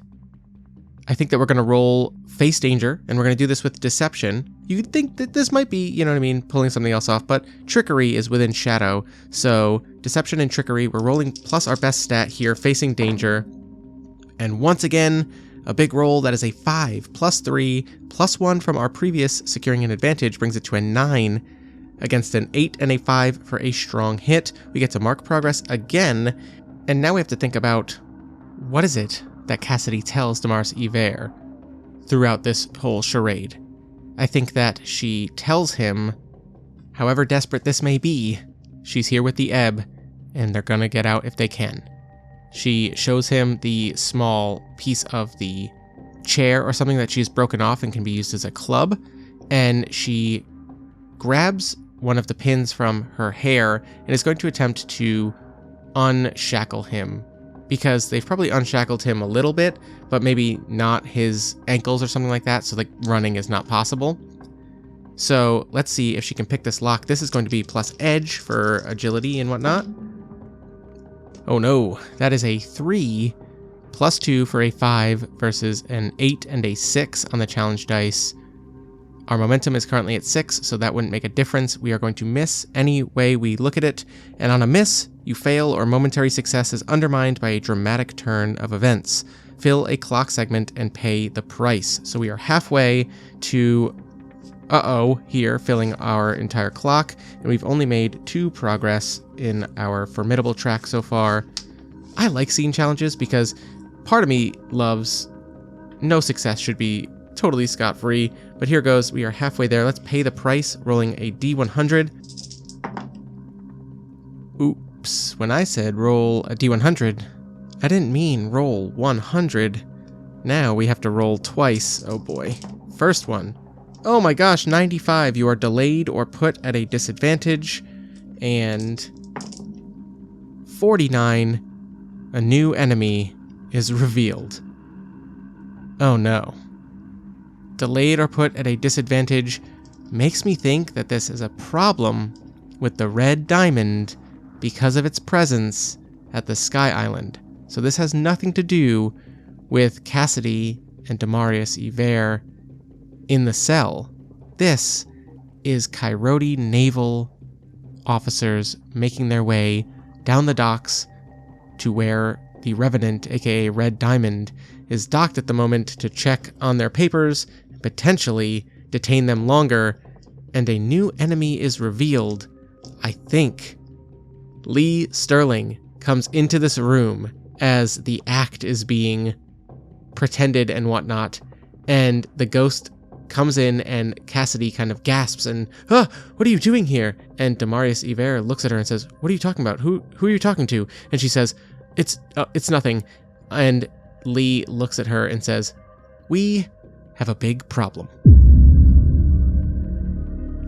I think that we're going to roll face danger, and we're going to do this with deception. You'd think that this might be, you know what I mean, pulling something else off, but trickery is within shadow. So deception and trickery, we're rolling plus our best stat here, facing danger. And once again, a big roll that is a 5 + 3 + 1 from our previous securing an advantage brings it to a 9 against an 8 and a 5 for a strong hit. We get to mark progress again, and now we have to think about what is it that Cassidy tells Damaris Iver throughout this whole charade. I think that she tells him, however desperate this may be, she's here with the Ebb, and they're gonna get out if they can. She shows him the small piece of the chair or something that she's broken off and can be used as a club, and she grabs one of the pins from her hair and is going to attempt to unshackle him, because they've probably unshackled him a little bit, but maybe not his ankles or something like that, so like running is not possible. So let's see if she can pick this lock. This is going to be plus edge for agility and whatnot. Oh no, that is a 3 + 2 for a 5 versus an 8 and a 6 on the challenge dice. Our momentum is currently at 6, so that wouldn't make a difference. We are going to miss any way we look at it, and on a miss, you fail or momentary success is undermined by a dramatic turn of events. Fill a clock segment and pay the price. So we are halfway to here, filling our entire clock, and we've only made 2 progress in our formidable track so far. I like scene challenges because part of me loves no success should be totally scot-free, but here goes. We are halfway there. Let's pay the price, rolling a D100. Oops, when I said roll a D100, I didn't mean roll 100. Now we have to roll twice. Oh boy. First one. Oh my gosh, 95. You are delayed or put at a disadvantage. And 49. A new enemy is revealed. Oh no. Delayed or put at a disadvantage makes me think that this is a problem with the red diamond because of its presence at the Sky Island. So this has nothing to do with Cassidy and Damaris Iver in the cell. This is Coyote naval officers making their way down the docks to where the Revenant, aka Red Diamond, is docked at the moment to check on their papers, potentially detain them longer, and a new enemy is revealed. I think Lee Sterling comes into this room as the act is being pretended and whatnot, and the ghost comes in and Cassidy kind of gasps and, what are you doing here? And Damaris Iver looks at her and says, what are you talking about? Who are you talking to? And she says, it's nothing. And Lee looks at her and says, we have a big problem.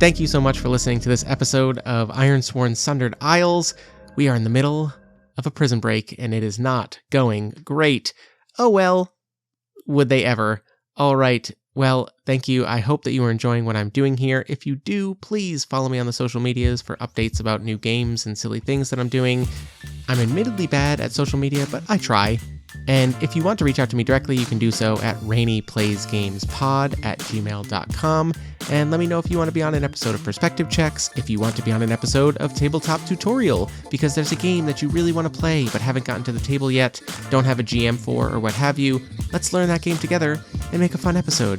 Thank you so much for listening to this episode of Ironsworn Sundered Isles. We are in the middle of a prison break, and it is not going great. Oh well, would they ever? All right. Well, thank you. I hope that you are enjoying what I'm doing here. If you do, please follow me on the social medias for updates about new games and silly things that I'm doing. I'm admittedly bad at social media, but I try. And if you want to reach out to me directly, you can do so at reneplaysgamespod@gmail.com. And let me know if you want to be on an episode of Perspective Checks, if you want to be on an episode of Tabletop Tutorial, because there's a game that you really want to play but haven't gotten to the table yet, don't have a GM for, or what have you. Let's learn that game together and make a fun episode.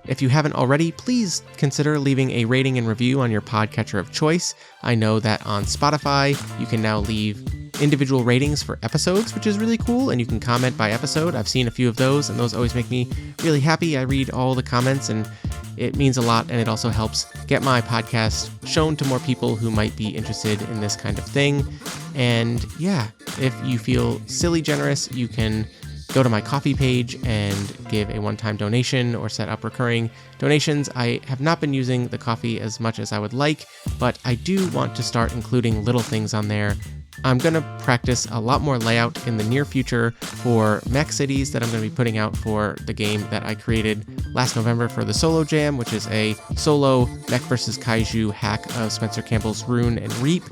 If you haven't already, please consider leaving a rating and review on your podcatcher of choice. I know that on Spotify, you can now leave individual ratings for episodes, which is really cool, and you can comment by episode. I've seen a few of those, and those always make me really happy. I read all the comments, and it means a lot, and it also helps get my podcast shown to more people who might be interested in this kind of thing. And yeah, if you feel silly generous, you can go to my Ko-fi page and give a one-time donation or set up recurring donations. I have not been using the Ko-fi as much as I would like, but I do want to start including little things on there. I'm going to practice a lot more layout in the near future for mech cities that I'm going to be putting out for the game that I created last November for the Solo Jam, which is a solo mech versus kaiju hack of Spencer Campbell's Rune and Reap.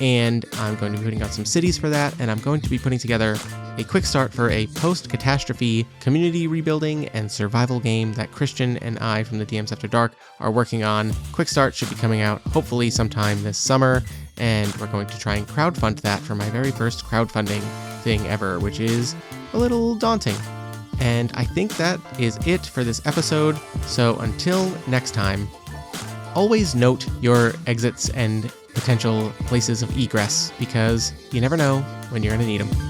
And I'm going to be putting out some cities for that, and I'm going to be putting together a quick start for a post-catastrophe community rebuilding and survival game that Christian and I from the DMs After Dark are working on. Quick start should be coming out hopefully sometime this summer, and we're going to try and crowdfund that for my very first crowdfunding thing ever, which is a little daunting. And I think that is it for this episode, so until next time, always note your exits and potential places of egress, because you never know when you're going to need them.